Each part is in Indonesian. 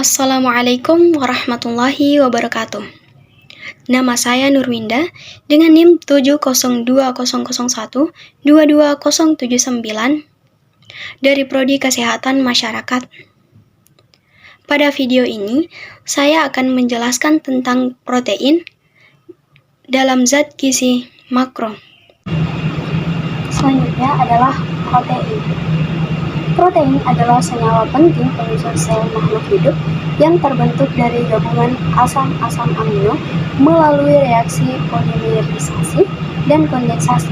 Assalamualaikum warahmatullahi wabarakatuh. Nama saya Nurwinda dengan NIM 70200122079 dari Prodi Kesehatan Masyarakat. Pada video ini, saya akan menjelaskan tentang protein dalam zat gizi makro. Selanjutnya adalah protein. Protein adalah senyawa penting penyusun sel makhluk hidup yang terbentuk dari gabungan asam-asam amino melalui reaksi polimerisasi dan kondensasi.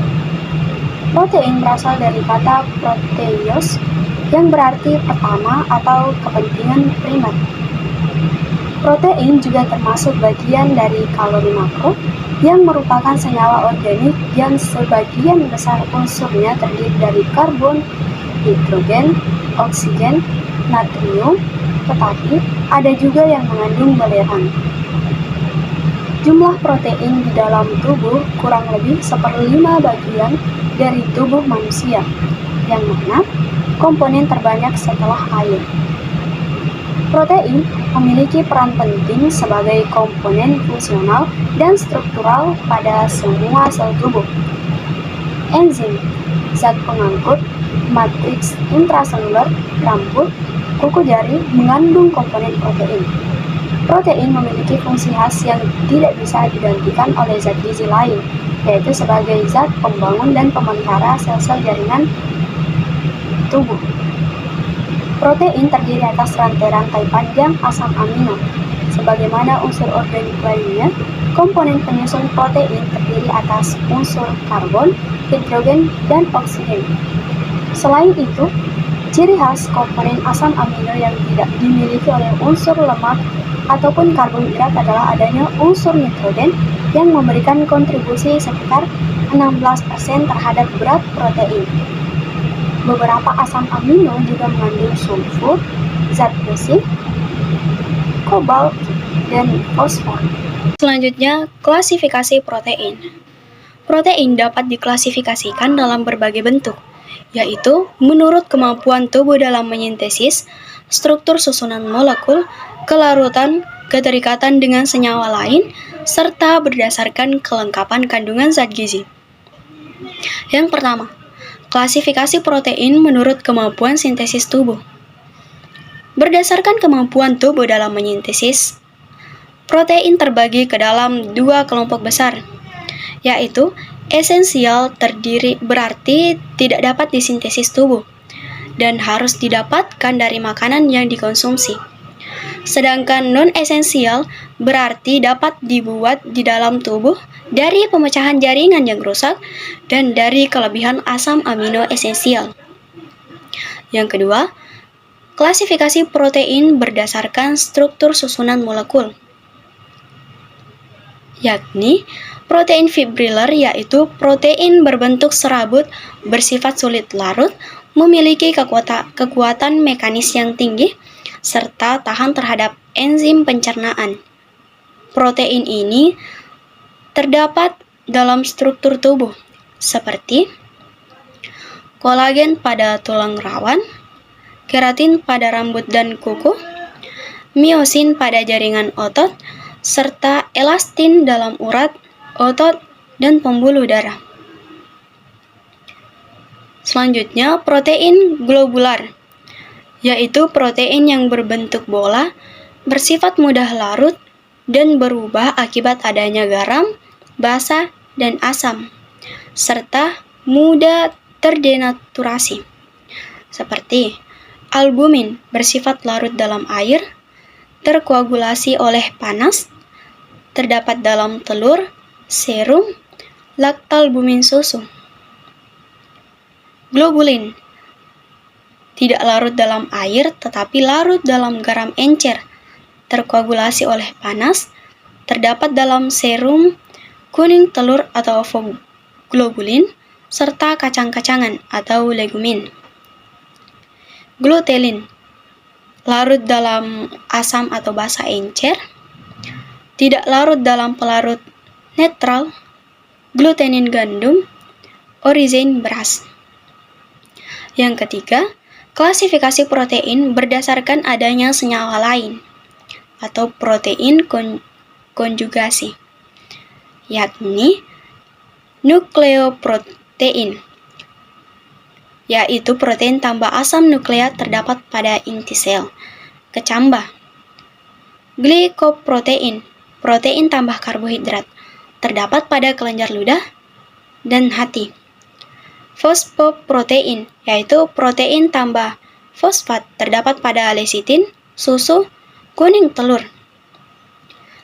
Protein berasal dari kata proteios yang berarti pertama atau kepentingan primer. Protein juga termasuk bagian dari kalori makro yang merupakan senyawa organik yang sebagian besar unsurnya terdiri dari karbon, hidrogen, oksigen, natrium, tetapi ada juga yang mengandung belerang. Jumlah protein di dalam tubuh kurang lebih 1/5 bagian dari tubuh manusia, yang mana komponen terbanyak setelah air. Protein memiliki peran penting sebagai komponen fungsional dan struktural pada semua sel tubuh. Enzim, zat pengangkut, matriks intraseluler, rambut, kuku jari mengandung komponen protein. Protein memiliki fungsi khas yang tidak bisa digantikan oleh zat gizi lain, yaitu sebagai zat pembangun dan pemelihara sel-sel jaringan tubuh. Protein terdiri atas rantai-rantai panjang asam amino. Sebagaimana unsur organik lainnya, komponen penyusun protein terdiri atas unsur karbon, hidrogen, dan oksigen. Selain itu, ciri khas komponen asam amino yang tidak dimiliki oleh unsur lemak ataupun karbohidrat adalah adanya unsur nitrogen yang memberikan kontribusi sekitar 16% terhadap berat protein. Beberapa asam amino juga mengandung sulfur, zat besi, kobalt, dan fosfor. Selanjutnya, klasifikasi protein. Protein dapat diklasifikasikan dalam berbagai bentuk, yaitu menurut kemampuan tubuh dalam menyintesis, struktur susunan molekul, kelarutan, keterikatan dengan senyawa lain, serta berdasarkan kelengkapan kandungan zat gizi. Yang pertama, klasifikasi protein menurut kemampuan sintesis tubuh. Berdasarkan kemampuan tubuh dalam menyintesis, protein terbagi ke dalam 2 kelompok besar, yaitu esensial terdiri berarti tidak dapat disintesis tubuh dan harus didapatkan dari makanan yang dikonsumsi. Sedangkan non-esensial berarti dapat dibuat di dalam tubuh dari pemecahan jaringan yang rusak dan dari kelebihan asam amino esensial. Yang kedua, klasifikasi protein berdasarkan struktur susunan molekul, yakni protein fibrillar, yaitu protein berbentuk serabut bersifat sulit larut, memiliki kekuatan mekanis yang tinggi, serta tahan terhadap enzim pencernaan. Protein ini terdapat dalam struktur tubuh, seperti kolagen pada tulang rawan, keratin pada rambut dan kuku, miosin pada jaringan otot, serta elastin dalam urat, otot, dan pembuluh darah. Selanjutnya, protein globular, yaitu protein yang berbentuk bola, bersifat mudah larut, dan berubah akibat adanya garam, basa, dan asam, serta mudah terdenaturasi, seperti albumin bersifat larut dalam air, terkoagulasi oleh panas, terdapat dalam telur, serum, laktalbumin susu. Globulin tidak larut dalam air tetapi larut dalam garam encer, terkoagulasi oleh panas, terdapat dalam serum, kuning telur atau globulin, serta kacang-kacangan atau legumin. Glutelin larut dalam asam atau basa encer, tidak larut dalam pelarut netral, glutenin gandum, orizein beras. Yang ketiga, klasifikasi protein berdasarkan adanya senyawa lain, atau protein konjugasi, yakni nukleoprotein, yaitu protein tambah asam nukleat terdapat pada inti sel, kecambah. Glikoprotein, protein tambah karbohidrat, terdapat pada kelenjar ludah dan hati. Fosfoprotein, yaitu protein tambah fosfat, terdapat pada lecitin, susu, kuning telur.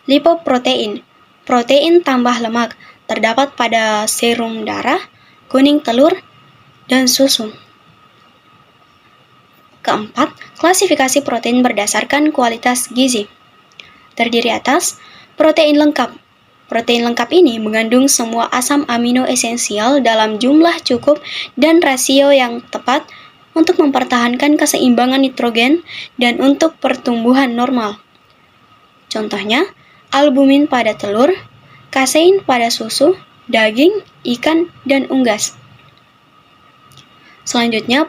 Lipoprotein, protein tambah lemak, terdapat pada serum darah, kuning telur, dan susu. Keempat, klasifikasi protein berdasarkan kualitas gizi. Terdiri atas protein lengkap. Protein lengkap ini mengandung semua asam amino esensial dalam jumlah cukup dan rasio yang tepat untuk mempertahankan keseimbangan nitrogen dan untuk pertumbuhan normal. Contohnya, albumin pada telur, kasein pada susu, daging, ikan, dan unggas. Selanjutnya,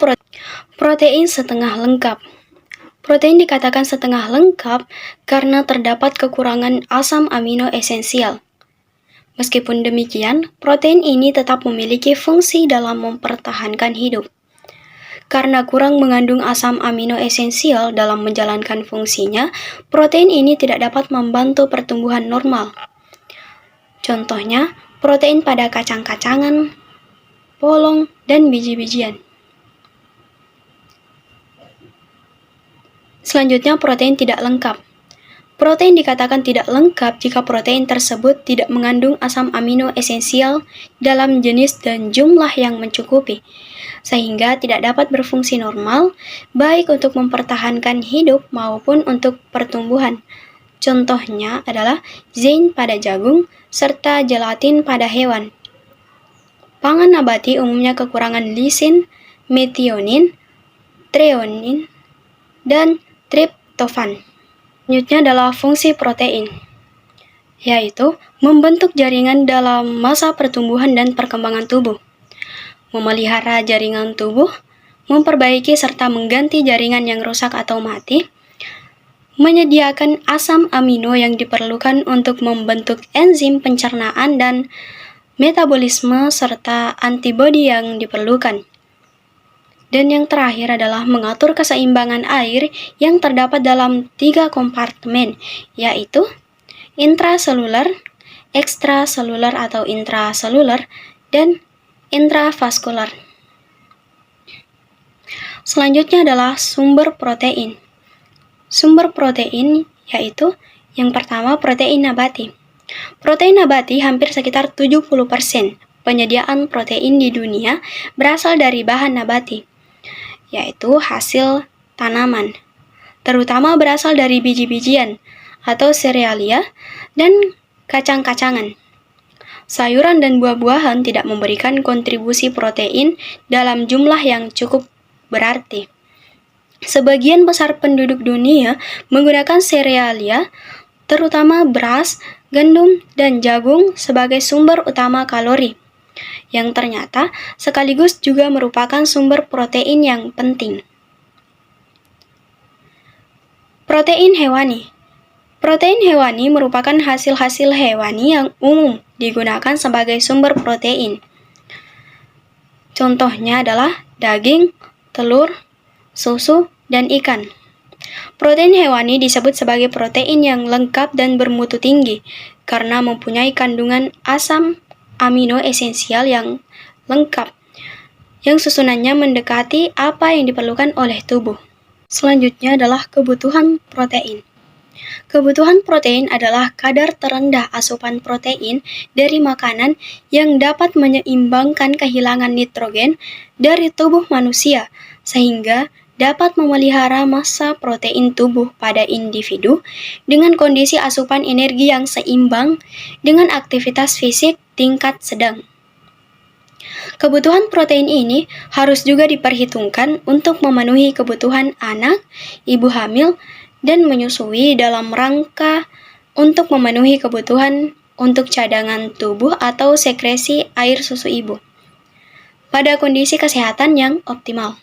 protein setengah lengkap. Protein dikatakan setengah lengkap karena terdapat kekurangan asam amino esensial. Meskipun demikian, protein ini tetap memiliki fungsi dalam mempertahankan hidup. Karena kurang mengandung asam amino esensial dalam menjalankan fungsinya, protein ini tidak dapat membantu pertumbuhan normal. Contohnya, protein pada kacang-kacangan, polong, dan biji-bijian. Selanjutnya, protein tidak lengkap. Protein dikatakan tidak lengkap jika protein tersebut tidak mengandung asam amino esensial dalam jenis dan jumlah yang mencukupi, sehingga tidak dapat berfungsi normal, baik untuk mempertahankan hidup maupun untuk pertumbuhan. Contohnya adalah zein pada jagung, serta gelatin pada hewan. Pangan nabati umumnya kekurangan lisin, metionin, treonin, dan triptofan. Selanjutnya adalah fungsi protein, yaitu membentuk jaringan dalam masa pertumbuhan dan perkembangan tubuh, memelihara jaringan tubuh, memperbaiki serta mengganti jaringan yang rusak atau mati, menyediakan asam amino yang diperlukan untuk membentuk enzim pencernaan dan metabolisme serta antibodi yang diperlukan. Dan yang terakhir adalah mengatur keseimbangan air yang terdapat dalam 3 kompartemen, yaitu intraseluler, ekstraseluler atau intraseluler, dan intravaskular. Selanjutnya adalah sumber protein. Sumber protein yaitu yang pertama protein nabati. Protein nabati hampir sekitar 70% penyediaan protein di dunia berasal dari bahan nabati, yaitu hasil tanaman, terutama berasal dari biji-bijian atau serealia dan kacang-kacangan. Sayuran dan buah-buahan tidak memberikan kontribusi protein dalam jumlah yang cukup berarti. Sebagian besar penduduk dunia menggunakan serealia, terutama beras, gandum, dan jagung sebagai sumber utama kalori, yang ternyata sekaligus juga merupakan sumber protein yang penting. Protein hewani. Protein hewani merupakan hasil-hasil hewani yang umum digunakan sebagai sumber protein. Contohnya adalah daging, telur, susu, dan ikan. Protein hewani disebut sebagai protein yang lengkap dan bermutu tinggi karena mempunyai kandungan asam amino esensial yang lengkap, yang susunannya mendekati apa yang diperlukan oleh tubuh. Selanjutnya adalah kebutuhan protein. Kebutuhan protein adalah kadar terendah asupan protein dari makanan yang dapat menyeimbangkan kehilangan nitrogen dari tubuh manusia, sehingga dapat memelihara massa protein tubuh pada individu dengan kondisi asupan energi yang seimbang dengan aktivitas fisik tingkat sedang. Kebutuhan protein ini harus juga diperhitungkan untuk memenuhi kebutuhan anak, ibu hamil, dan menyusui dalam rangka untuk memenuhi kebutuhan untuk cadangan tubuh atau sekresi air susu ibu pada kondisi kesehatan yang optimal.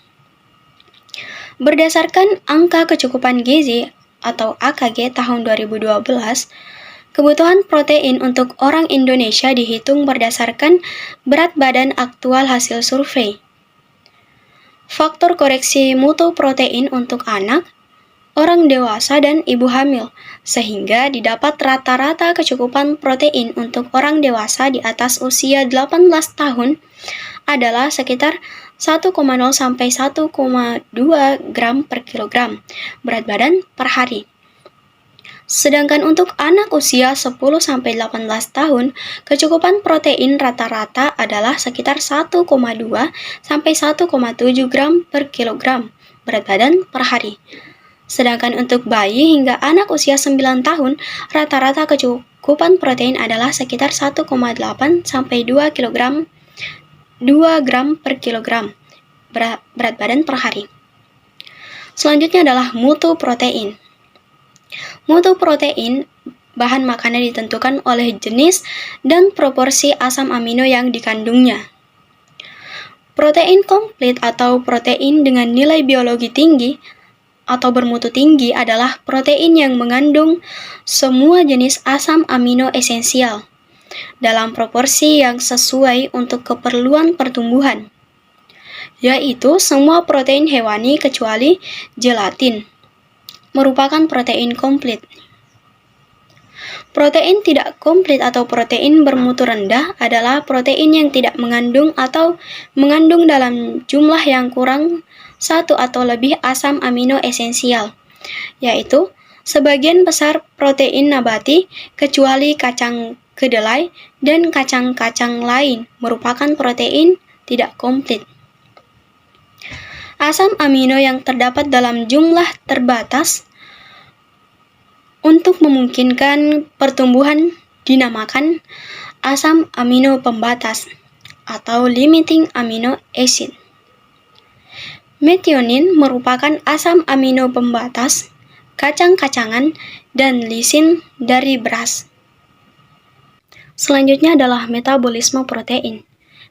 Berdasarkan angka kecukupan gizi atau AKG tahun 2012, kebutuhan protein untuk orang Indonesia dihitung berdasarkan berat badan aktual hasil survei. Faktor koreksi mutu protein untuk anak, orang dewasa, dan ibu hamil, sehingga didapat rata-rata kecukupan protein untuk orang dewasa di atas usia 18 tahun adalah sekitar 1,0 sampai 1,2 gram per kilogram berat badan per hari. Sedangkan untuk anak usia 10 sampai 18 tahun, kecukupan protein rata-rata adalah sekitar 1,2 sampai 1,7 gram per kilogram berat badan per hari. Sedangkan untuk bayi hingga anak usia 9 tahun, rata-rata kecukupan protein adalah sekitar 1,8 sampai 2 gram per kilogram berat badan per hari. Selanjutnya adalah mutu protein. Mutu protein bahan makanan ditentukan oleh jenis dan proporsi asam amino yang dikandungnya. Protein komplit atau protein dengan nilai biologi tinggi atau bermutu tinggi adalah protein yang mengandung semua jenis asam amino esensial dalam proporsi yang sesuai untuk keperluan pertumbuhan, yaitu semua protein hewani kecuali gelatin merupakan protein komplit. Protein tidak komplit atau protein bermutu rendah adalah protein yang tidak mengandung atau mengandung dalam jumlah yang kurang 1 atau lebih asam amino esensial, yaitu sebagian besar protein nabati kecuali kacang kedelai dan kacang-kacang lain merupakan protein tidak komplit. Asam amino yang terdapat dalam jumlah terbatas untuk memungkinkan pertumbuhan dinamakan asam amino pembatas atau limiting amino acid. Metionin merupakan asam amino pembatas kacang-kacangan dan lisin dari beras. Selanjutnya adalah metabolisme protein.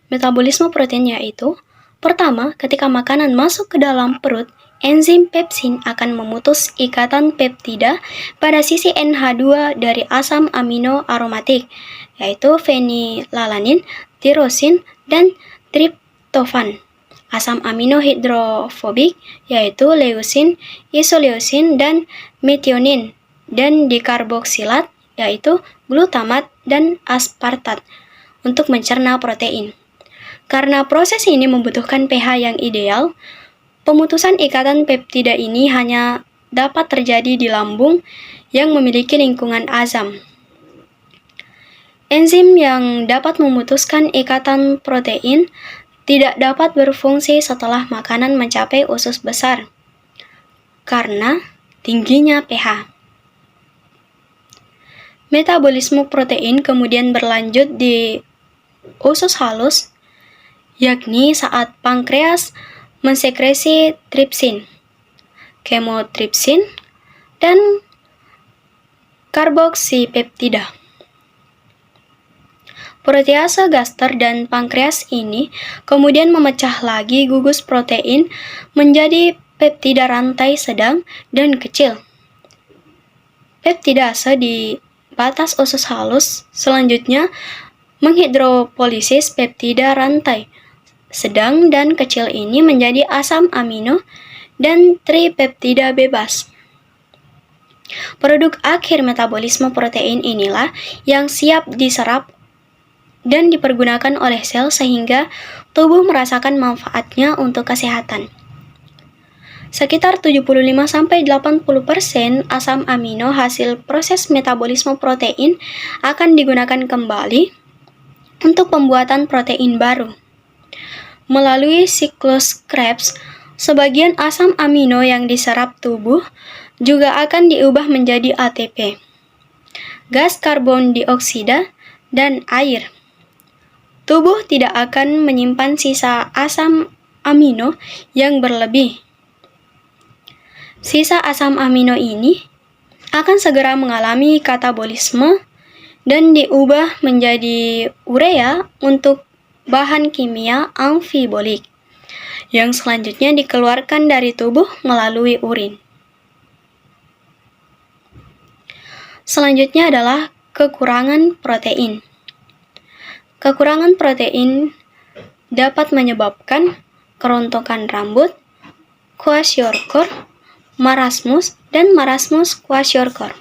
Metabolisme protein yaitu: pertama, ketika makanan masuk ke dalam perut, enzim pepsin akan memutus ikatan peptida pada sisi NH2 dari asam amino aromatik, yaitu fenilalanin, tirosin, dan triptofan. Asam amino hidrofobik, yaitu leusin, isoleusin, dan metionin, dan dikarboksilat, yaitu glutamat dan aspartat, untuk mencerna protein. Karena proses ini membutuhkan pH yang ideal, pemutusan ikatan peptida ini hanya dapat terjadi di lambung yang memiliki lingkungan asam. Enzim yang dapat memutuskan ikatan protein tidak dapat berfungsi setelah makanan mencapai usus besar karena tingginya pH. Metabolisme protein kemudian berlanjut di usus halus, yakni saat pankreas mensekresi tripsin, kemotripsin, dan karboksipeptida. Protease gaster dan pankreas ini kemudian memecah lagi gugus protein menjadi peptida rantai sedang dan kecil. Peptidase di batas usus halus selanjutnya menghidropolisis peptida rantai sedang dan kecil ini menjadi asam amino dan tripeptida bebas. Produk akhir metabolisme protein inilah yang siap diserap dan dipergunakan oleh sel sehingga tubuh merasakan manfaatnya untuk kesehatan. Sekitar 75-80% asam amino hasil proses metabolisme protein akan digunakan kembali untuk pembuatan protein baru. Melalui siklus Krebs, sebagian asam amino yang diserap tubuh juga akan diubah menjadi ATP, gas karbon dioksida, dan air. Tubuh tidak akan menyimpan sisa asam amino yang berlebih. Sisa asam amino ini akan segera mengalami katabolisme dan diubah menjadi urea untuk bahan kimia amfibolik yang selanjutnya dikeluarkan dari tubuh melalui urin. Selanjutnya adalah kekurangan protein. Kekurangan protein dapat menyebabkan kerontokan rambut, kwashiorkor, marasmus, dan marasmus kwashiorkor.